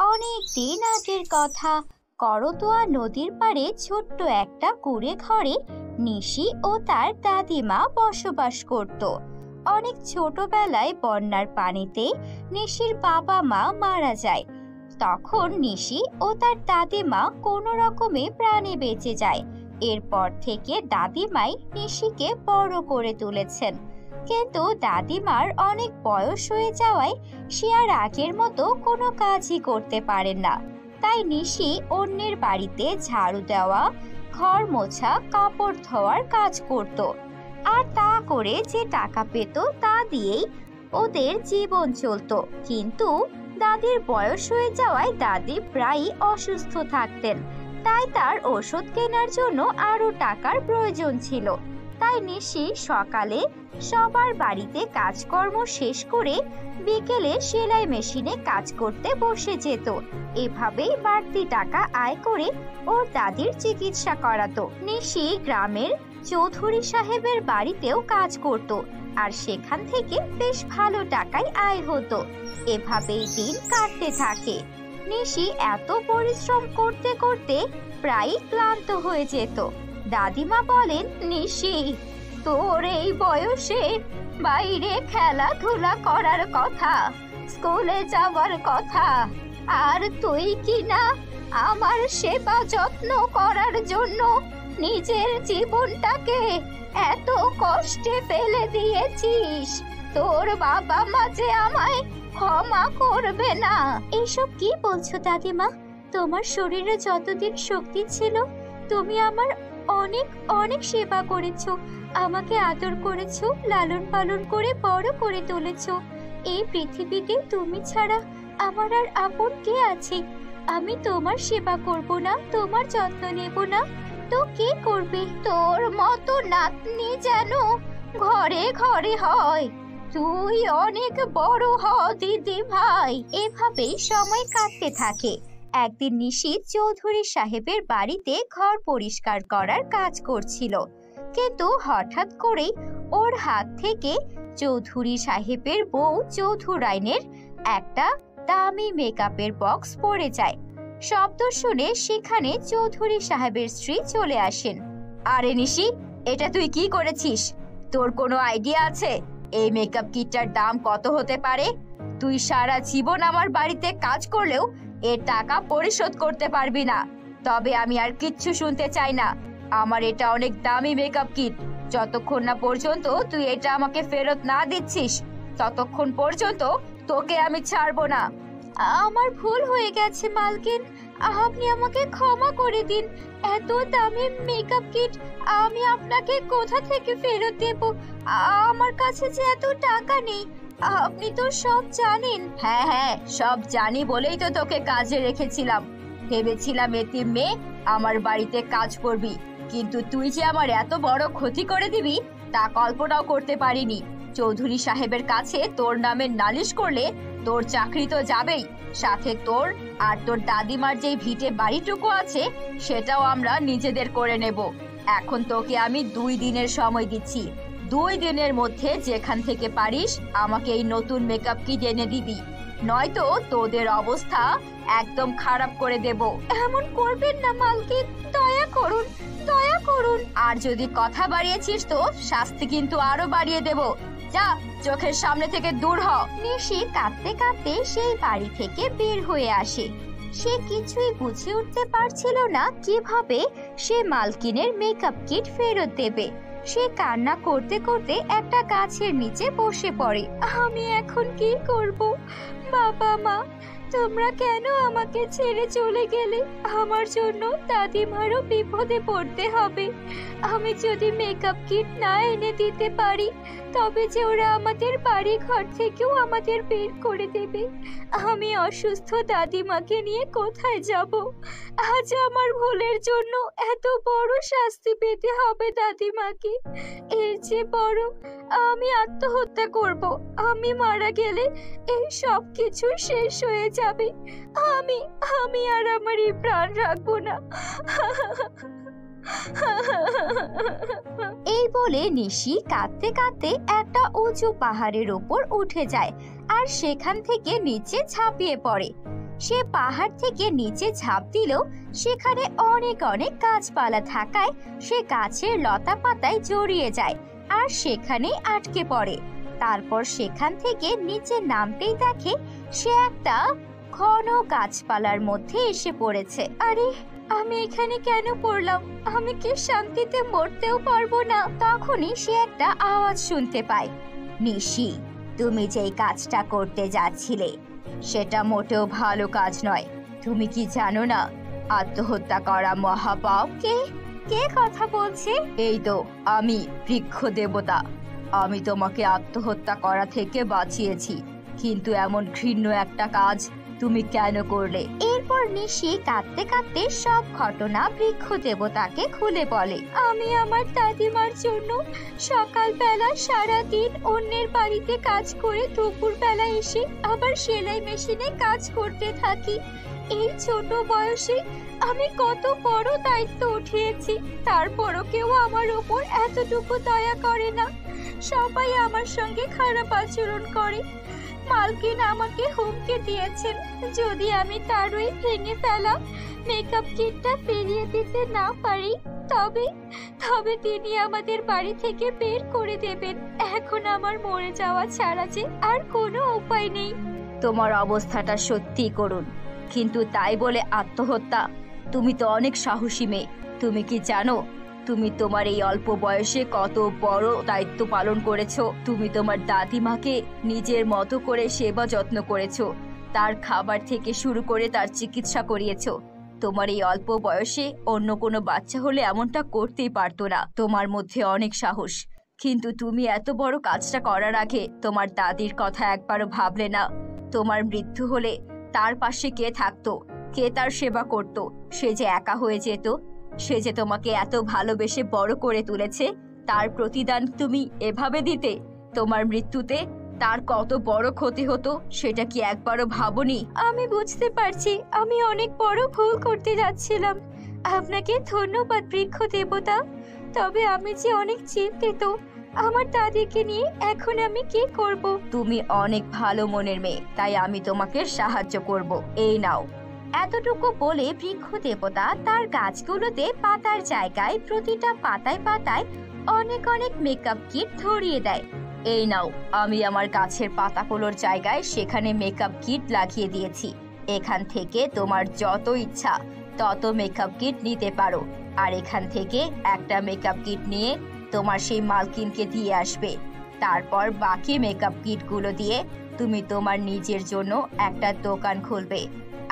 অনেক দিন আগের কথা। করতোয়া নদীর পাড়ে ছোট্ট একটা কুঁড়ে ঘরে নিশি ও তার দাদিমা বসবাস করত। অনেক ছোটবেলায় বন্যার পানিতে নিশির বাবা মা মারা যায়। তখন নিশি ও তার দাদিমা কোনো রকমে প্রাণে বেঁচে যায়। এরপর থেকে দাদিমাই নিশিকে বড় করে তুলেছেন। কিন্তু দাদিমার অনেক বয়স হয়ে যাওয়ায় সে আর আগের মতো কোনো কাজই করতে পারেন না। তাই নিশি অন্যের বাড়িতে ঝাড়ু দেওয়া, ঘর মোছা, কাপড় ধোয়ার কাজ করত। আর তা করে যে টাকা পেত তা দিয়েই ওদের জীবন চলতো। কিন্তু দাদির বয়স হয়ে যাওয়ায় দাদি প্রায়ই অসুস্থ থাকতেন। তাই তার ওষুধ কেনার জন্য আরো টাকার প্রয়োজন ছিল। তাই নিশি সকালে সবার বাড়িতে কাজকর্ম শেষ করে বিকেলে সেলাই মেশিনে কাজ করতে বসে যেত। এভাবেই বাড়তি টাকা আয় করে ওর দাদির চিকিৎসা করাতো। নিশি গ্রামের চৌধুরী সাহেবের বাড়িতেও কাজ করত, আর সেখান থেকে বেশ ভালো টাকায় আয় হতো। এভাবেই দিন কাটতে থাকে। নিশি এত পরিশ্রম করতে করতে প্রায় ক্লান্ত হয়ে যেত। দাদিমা বলেন, নিশি, তোর এই বয়সে বাইরে খেলাধুলা করার কথা, স্কুলে যাওয়ার কথা, আর তুই কি না আমার সেবা যত্ন করার জন্য নিজের জীবনটাকে এত কষ্টে ফেলে দিয়েছিস। তোর বাবা মা যে আমায় ক্ষমা করবে না। এসব কি বলছো দাদিমা? তোমার শরীরে যতদিন শক্তি ছিল তুমি আমার অনেক অনেক সেবা করেছো, আমাকে আদর করেছো, লালন পালন করে বড় করে তুলেছো। এই পৃথিবীতে তুমি ছাড়া আমার আর আপন কে আছে? আমি তোমার সেবা করব না, তোমার যত্ন নেব না, তো কে করবে? তোর মতো নাতনি যেন ঘরে ঘরে হয়। তুই অনেক বড় হ দিদি ভাই। এভাবেই সময় কাটতে থাকে। একদিন নিশি চৌধুরী সাহেবের বাড়িতে ঘর পরিষ্কার করার কাজ করছিল। কিন্তু হঠাৎ করেই ওর হাত থেকে চৌধুরী সাহেবের বউ চৌধুরাইনের একটা দামি মেকআপের বক্স পড়ে যায়। শব্দ শুনে সেখানে চৌধুরী সাহেবের স্ত্রী চলে আসেন। আরে নিশি, এটা তুই কি করেছিস? তোর কোনো আইডিয়া আছে এই মেকআপ কিটটার দাম কত হতে পারে? তুই সারা জীবন আমার বাড়িতে কাজ করলেও এর টাকা পরিশোধ করতে পারবি না। তবে আমি আর কিচ্ছু শুনতে চাই না। আমার এটা অনেক দামি মেকআপ কিট। যতক্ষণ না পর্যন্ত তুই এটা আমাকে ফেরত না দিচ্ছিস ততক্ষণ পর্যন্ত তোকে আমি ছাড়বো না। আমার ভুল হয়ে গেছে মালকিন, আপনি আমাকে ক্ষমা করে দিন। এত দামি মেকআপ কিট আমি আপনাকে কোথা থেকে ফেরত দেব? আমার কাছে যে এত টাকা নেই। আপনি তো সব জানেন। হ্যাঁ হ্যাঁ, সব জানি বলেই তো তোকে কাজে রেখেছিলাম। ভেবেছিলাম এতিম মেয়ে আমার বাড়িতে কাজ করবি, কিন্তু তুই যে আমার এত বড় ক্ষতি করে দিবি তা কল্পনাও করতে পারিনি। চৌধুরী সাহেবের কাছে তোর নামে নালিশ করলে তোর চাকরি তো যাবেই, সাথে তোর আর তোর দাদিমার যে ভিটে বাড়িটুকু আছে সেটাও আমরা নিজেদের করে নেব। এখন তোকে আমি 2 দিনের সময় দিচ্ছি। 2 দিনের মধ্যে যেখান থেকে পারিস আমাকে এই নতুন মেকআপ কিট এনে দিবি, নয়তো তোদের অবস্থা একদম খারাপ করে দেব। এমন করবেন না মালকিন, দয়া করুন, দয়া করুন। আর যদি কথা বাড়িয়েছিস তো শাস্তি কিন্তু আরো বাড়িয়ে দেব। যা, চোখের সামনে থেকে দূর হ। নিশি কাঁদতে কাঁদতে সেই বাড়ি থেকে বের হয়ে আসে। সে কিছুই বুঝে উঠতে পারছিল না কিভাবে সে মালকিনের মেকআপ কিট ফেরত দেবে। সে কান্না করতে করতে একটা গাছের নিচে বসে পড়ে। আমি এখন কি করব? বাবা মা, তোমরা কেন আমাকে ছেড়ে চলে গেলে? আমার জন্য দাদিমারও বিপদে পড়তে হবে। আমি যদি মেকআপ কিট না এনে দিতে পারি তবে যে ওরা আমাদের বাড়ি ঘর থেকেও আমাদের বের করে দেবে। আমি অসুস্থ দাদিমাকে নিয়ে কোথায় যাব? আজ আমার ভুলের জন্য এত বড় শাস্তি পেতে হবে দাদিমাকে। এর চেয়ে বড় আমি আত্মহত্যা করব। আমি মারা গেলে এই সব কিছু শেষ হয়ে যাবে। আমি আমি আর আমার এই প্রাণ রাখবো না। এই বলে নিশি কাঁদতে কাঁদতে একটা উঁচু পাহাড়ের উপর উঠে যায় আর সেখান থেকে নিচে ঝাঁপিয়ে পড়ে। সে পাহাড় থেকে নিচে ঝাঁপ দিল। সেখানে অনেক অনেক গাছপালা থাকায় সে গাছের লতা পাতায় জড়িয়ে যায় আর সেখানে আটকে পড়ে। তারপর সেখান থেকে নিচে নামতেই দেখে সে একটা ঘন গাছপালার মধ্যে এসে পড়েছে। আরে, আমি এখানে কেন পড়লাম? আমি কি শান্তিতে মরতেও পারবো না? তখনই সে একটা আওয়াজ শুনতে পায়। নিশি, তুমি যেই কাজটা করতে যাচ্ছিলে সেটা মোটেও ভালো কাজ নয়। তুমি কি জানো না আত্মহত্যা করা মহাপাপ? কে কে কথা বলছে? এই তো আমি, বৃক্ষ দেবতা। আমি তোমাকে আত্মহত্যা করা থেকে বাঁচিয়েছি, কিন্তু এমন ঘৃণ্য একটা কাজ তুমি কেন করলে? এরপর নিশি কাঁদতে কাঁদতে সব ঘটনা বৃক্ষ দেবতাকে খুলে বলে। আমি আমার দাদিমার জন্য সকালবেলা সারাদিন অন্যের বাড়িতে কাজ করে দুপুর বেলা এসে আবার সেলাই মেশিনে কাজ করতে থাকি। এই ছোট বয়সে আমি কত বড় দায়িত্ব উঠিয়েছি, তারপরও কেউ আমার উপর এতটুকু দয়া করে না। সবাই আমার সঙ্গে খারাপ আচরণ করে। মালকিন আমাকে হুমকি দিয়েছেন, যদি আমি তার ওই ভেঙে ফেলা মেকআপ কিটটা ফিরিয়ে দিতে না পারি তবে তিনি আমাদের বাড়ি থেকে বের করে দেবেন। এখন আমার মরে যাওয়া ছাড়া যে আর কোনো উপায় নেই। তোমার অবস্থাটা সত্যি করুন, কিন্তু তাই বলে আত্মহত্যা? তুমি তো অনেক সাহসী মেয়ে। তুমি কি জানো তুমি তোমার এই অল্প বয়সে কত বড় দায়িত্ব পালন করেছো? তুমি তোমার দাদিমাকে নিজের মতো করে সেবা যত্ন করেছো, তার খাবার থেকে শুরু করে তার চিকিৎসা করিয়েছো। তোমার এই অল্প বয়সে অন্য কোনো বাচ্চা হলে এমনটা করতেই পারতো না। তোমার মধ্যে অনেক সাহস, কিন্তু তুমি এত বড় কাজটা করার আগে তোমার দাদির কথা একবারও ভাবলে না? তোমার মৃত্যু হলে তার পাশে কে থাকতো? কে তার সেবা করত? সে যে একা হয়ে যেত। সে যে তোমাকে এত ভালোবেসে বড় করে তুলেছে, তার প্রতিদান তুমি এভাবে দিতে? তোমার মৃত্যুতে তার কত বড় ক্ষতি হতো সেটা কি একবারও ভাবনি? আমি বুঝতে পারছি আমি অনেক বড় ভুল করতে যাচ্ছিলাম। আপনাকে ধন্যবাদ বৃক্ষ দেবতা, তবে আমি যে অনেক চিন্তিত আমার দাদিকে নিয়ে। এখন আমি কি করব? তুমি অনেক ভালো মনের মেয়ে, তাই আমি তোমাকে সাহায্য করব। এই নাও। এতটুকু বলে বৃক্ষ দেবতা তার গাছগুলোতে পাতার জায়গায় প্রতিটা পাতায় পাতায় অনেক অনেক মেকআপ কিট ধরিয়ে দেয়। এই নাও, আমি আমার গাছের পাতাগুলোর জায়গায় সেখানে মেকআপ কিট লাগিয়ে দিয়েছি। এখান থেকে তোমার যত ইচ্ছা তত মেকআপ কিট নিতে পারো, আর এখান থেকে একটা মেকআপ কিট নিয়ে তোমার সেই মালকিনকে দিয়ে আসবে। তারপর বাকি মেকআপ কিটগুলো দিয়ে তুমি তোমার নিজের জন্য একটা দোকান খুলবে,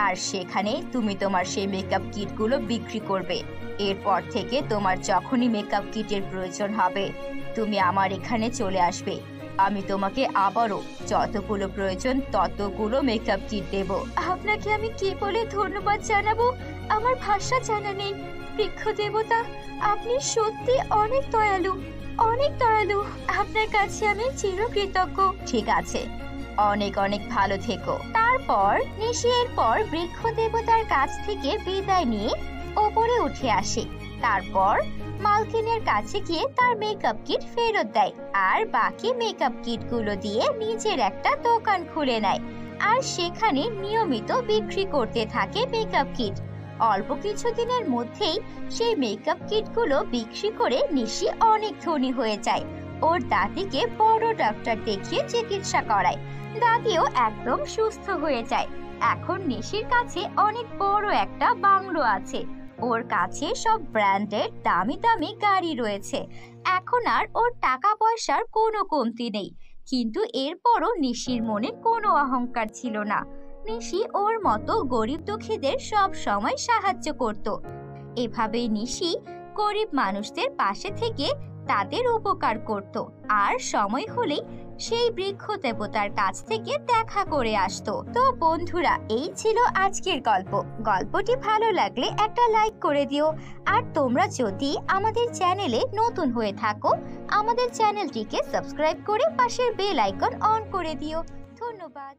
আর সেখানে তুমি তোমার সেই মেকআপ কিটগুলো বিক্রি করবে। এরপর থেকে তোমার যখনই মেকআপ কিটের প্রয়োজন হবে তুমি আমার এখানে চলে আসবে। আমি তোমাকে আবারও যতগুলো প্রয়োজন ততগুলো মেকআপ কিট দেব। আপনাকে আমি কি বলে ধন্যবাদ জানাবো, আমার ভাষা জানা নেই। বৃক্ষ দেবতা, আপনি সত্যি অনেক দয়ালু, অনেক দয়ালু। আপনার কাছে আমি চিরকৃতজ্ঞ। ঠিক আছে, অনেক অনেক ভালো থেকো। তারপর নিশি এরপর বৃক্ষ দেবতার কাছ থেকে বিদায় নিয়ে ওপরে উঠে আসে। তারপর মালকিনের কাছে গিয়ে তার মেকআপ কিট ফেরত দেয়, আর বাকি মেকআপ কিটগুলো দিয়ে নিজের একটা দোকান খুলে নেয়, আর সেখানে নিয়মিত বিক্রি করতে থাকে মেকআপ কিট। অল্প কিছুদিনের মধ্যেই সেই মেকআপ কিটগুলো বিক্রি করে নিশি অনেক ধনী হয়ে যায়। ওর দাদিকে বড় ডাক্তার দেখিয়ে চিকিৎসা করায়। দাদিও একদম সুস্থ হয়ে যায়। এখন নিশির কাছে অনেক বড় একটা বাংলো আছে। ওর কাছে সব ব্র্যান্ডের দামি দামি গাড়ি রয়েছে। এখন আর ওর টাকা পয়সার কোনো কমতি নেই, কিন্তু এরপরও নিশির মনে কোনো অহংকার ছিল না। নিশি ওর মতো গরিব দুঃখীদের সব সময় সাহায্য করত। এভাবেই নিশি গরিব মানুষদের পাশে থেকে তাদের উপকার করত, আর সময় হলেই সেই বৃক্ষ দেবতার কাছ থেকে দেখা করে আসতো। তো বন্ধুরা, এই ছিল আজকের গল্প। গল্পটি ভালো লাগলে একটা লাইক করে দিও, আর তোমরা যদি আমাদের চ্যানেলে নতুন হয়ে থাকো আমাদের চ্যানেলটিকে সাবস্ক্রাইব করে পাশের বেল আইকন অন করে দিও। ধন্যবাদ।